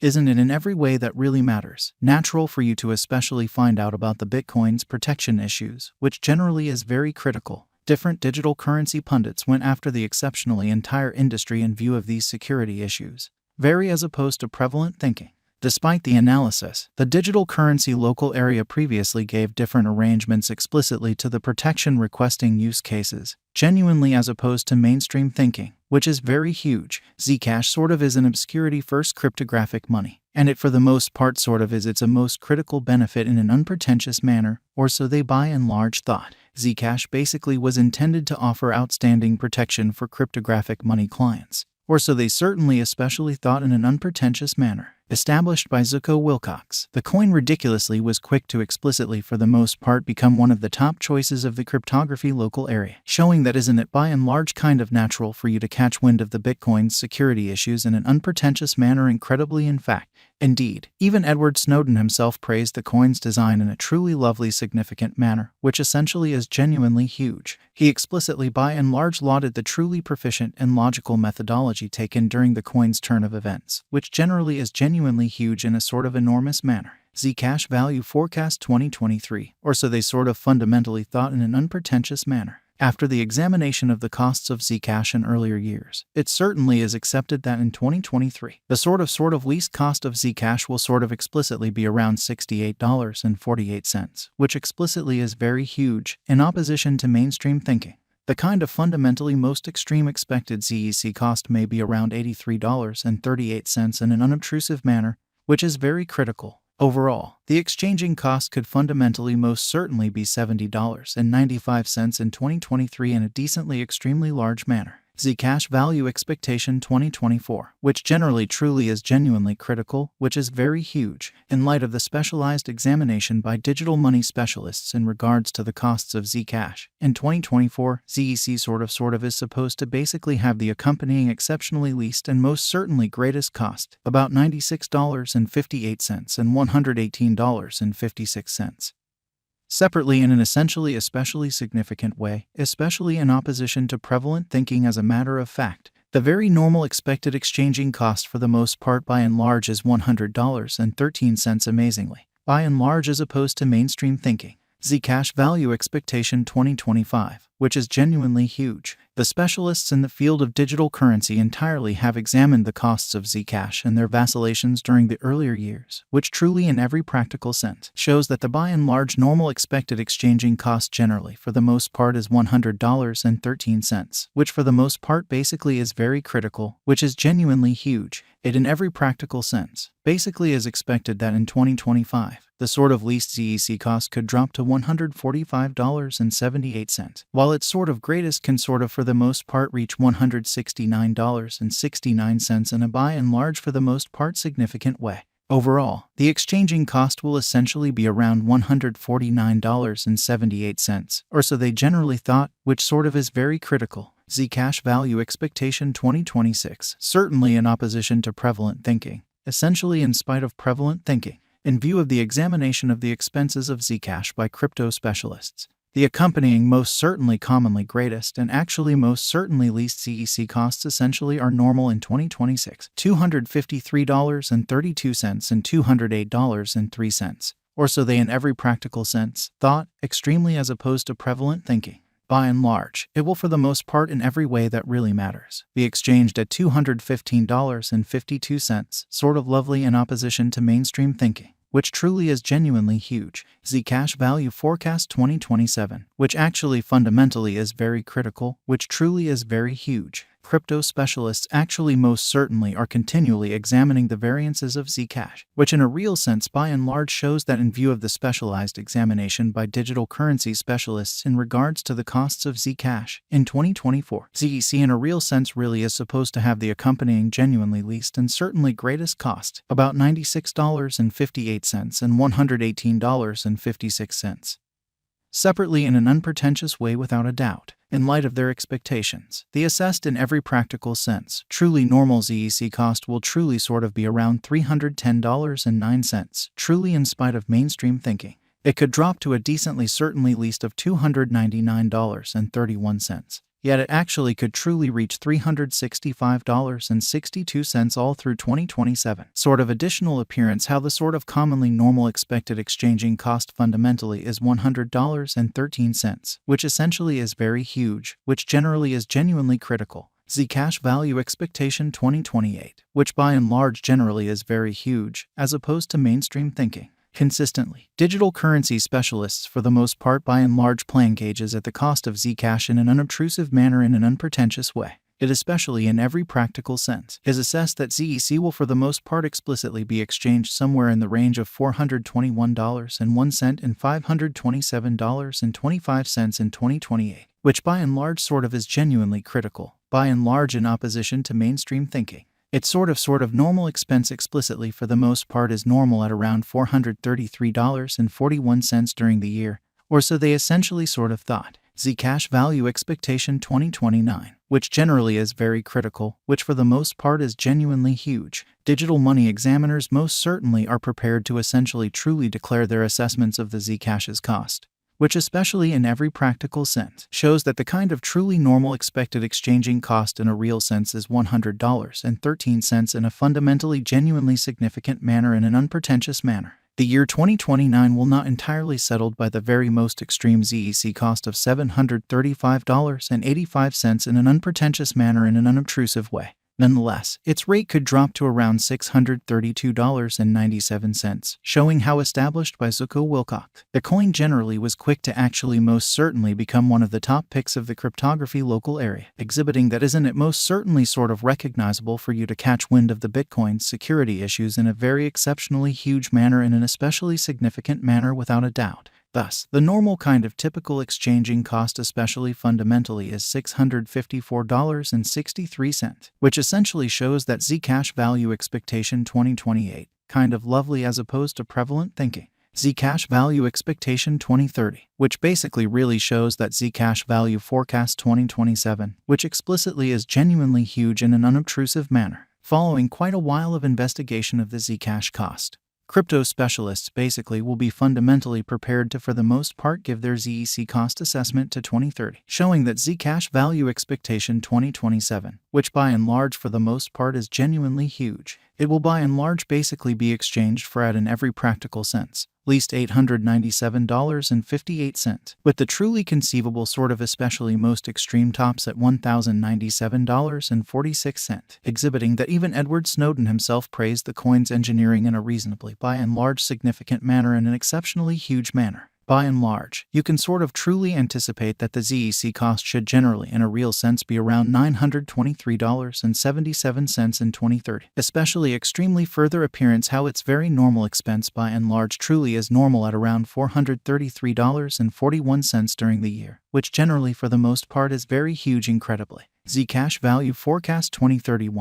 isn't it in every way that really matters? Natural for you to especially find out about the Bitcoin's protection issues, which generally is very critical. Different digital currency pundits went after the exceptionally entire industry in view of these security issues, very as opposed to prevalent thinking. Despite the analysis, the digital currency local area previously gave different arrangements explicitly to the protection requesting use cases, genuinely as opposed to mainstream thinking, which is very huge. Zcash sort of is an obscurity-first cryptographic money, and it for the most part sort of is its a most critical benefit in an unpretentious manner, or so they by and large thought. Zcash basically was intended to offer outstanding protection for cryptographic money clients, or so they certainly especially thought in an unpretentious manner. Established by Zuko Wilcox, the coin ridiculously was quick to explicitly for the most part become one of the top choices of the cryptography local area, showing that isn't it by and large kind of natural for you to catch wind of the Bitcoin's security issues in an unpretentious manner incredibly in fact. Indeed, even Edward Snowden himself praised the coin's design in a truly lovely significant manner, which essentially is genuinely huge. He explicitly by and large lauded the truly proficient and logical methodology taken during the coin's turn of events, which generally is genuinely huge in a sort of enormous manner. Zcash Value Forecast 2023, or so they sort of fundamentally thought in an unpretentious manner. After the examination of the costs of Zcash in earlier years, it certainly is accepted that in 2023, the sort of least cost of Zcash will sort of explicitly be around $68.48, which explicitly is very huge, in opposition to mainstream thinking. The kind of fundamentally most extreme expected ZEC cost may be around $83.38 in an unobtrusive manner, which is very critical. Overall, the exchanging cost could fundamentally most certainly be $70.95 in 2023 in a decently extremely large manner. Zcash Value Expectation 2024, which generally truly is genuinely critical, which is very huge, in light of the specialized examination by digital money specialists in regards to the costs of Zcash. In 2024, ZEC sort of is supposed to basically have the accompanying exceptionally least and most certainly greatest cost, about $96.58 and $118.56. Separately in an essentially especially significant way, especially in opposition to prevalent thinking as a matter of fact, the very normal expected exchanging cost for the most part by and large is $100.13 amazingly, by and large as opposed to mainstream thinking. Zcash Value Expectation 2025, which is genuinely huge. The specialists in the field of digital currency entirely have examined the costs of Zcash and their vacillations during the earlier years, which truly in every practical sense shows that the by and large normal expected exchanging cost generally for the most part is $100.13, which for the most part basically is very critical, which is genuinely huge. It in every practical sense basically is expected that in 2025, the sort of least ZEC cost could drop to $145.78, while its sort of greatest can sort of for the most part reach $169.69 in a by and large for the most part significant way. Overall, the exchanging cost will essentially be around $149.78, or so they generally thought, which sort of is very critical. Zcash Value Expectation 2026, certainly in opposition to prevalent thinking, essentially in spite of prevalent thinking, in view of the examination of the expenses of Zcash by crypto specialists. The accompanying most certainly commonly greatest and actually most certainly least ZEC costs essentially are normal in 2026, $253.32 and $208.03, or so they in every practical sense thought, extremely as opposed to prevalent thinking. By and large, it will for the most part in every way that really matters be exchanged at $215.52, sort of lovely in opposition to mainstream thinking, which truly is genuinely huge. Zcash Value Forecast 2027, which actually fundamentally is very critical, which truly is very huge. Crypto specialists actually most certainly are continually examining the variances of Zcash, which in a real sense by and large shows that in view of the specialized examination by digital currency specialists in regards to the costs of Zcash, in 2024, ZEC in a real sense really is supposed to have the accompanying genuinely least and certainly greatest cost, about $96.58 and $118.56. Separately in an unpretentious way without a doubt, in light of their expectations, the assessed in every practical sense, truly normal ZEC cost will truly sort of be around $310.09, truly in spite of mainstream thinking. It could drop to a decently certainly least of $299.31. Yet it actually could truly reach $365.62 all through 2027. Sort of additional appearance how the sort of commonly normal expected exchanging cost fundamentally is $100.13, which essentially is very huge, which generally is genuinely critical. Zcash value expectation 2028, which by and large generally is very huge, as opposed to mainstream thinking. Consistently, digital currency specialists for the most part by and large plan gauges at the cost of Zcash in an unobtrusive manner in an unpretentious way. It especially in every practical sense is assessed that ZEC will for the most part explicitly be exchanged somewhere in the range of $421.01 and $527.25 in 2028, which by and large sort of is genuinely critical, by and large in opposition to mainstream thinking. Its sort of normal expense explicitly for the most part is normal at around $433.41 during the year, or so they essentially sort of thought. Zcash value expectation 2029, which generally is very critical, which for the most part is genuinely huge. Digital money examiners most certainly are prepared to essentially truly declare their assessments of the Zcash's cost, which especially in every practical sense shows that the kind of truly normal expected exchanging cost in a real sense is $100.13 in a fundamentally genuinely significant manner in an unpretentious manner. The year 2029 will not entirely settled by the very most extreme ZEC cost of $735.85 in an unpretentious manner in an unobtrusive way. Nonetheless, its rate could drop to around $632.97, showing how established by Zuko Wilcox, the coin generally was quick to actually most certainly become one of the top picks of the cryptography local area, exhibiting that isn't it most certainly sort of recognizable for you to catch wind of the Bitcoin's security issues in a very exceptionally huge manner in an especially significant manner without a doubt. Thus, the normal kind of typical exchanging cost especially fundamentally is $654.63, which essentially shows that Zcash value expectation 2028, kind of lovely as opposed to prevalent thinking. Zcash value expectation 2030, which basically really shows that Zcash value forecast 2027, which explicitly is genuinely huge in an unobtrusive manner, following quite a while of investigation of the Zcash cost. Crypto specialists basically will be fundamentally prepared to for the most part give their ZEC cost assessment to 2030, showing that Zcash value expectation 2027, which by and large for the most part is genuinely huge, it will by and large basically be exchanged for at in every practical sense, least $897.58, with the truly conceivable sort of especially most extreme tops at $1,097.46, exhibiting that even Edward Snowden himself praised the coin's engineering in a reasonably by and large significant manner in an exceptionally huge manner. By and large, you can sort of truly anticipate that the ZEC cost should generally in a real sense be around $923.77 in 2030, especially extremely further appearance how its very normal expense by and large truly is normal at around $433.41 during the year, which generally for the most part is very huge incredibly. Zcash value forecast 2031.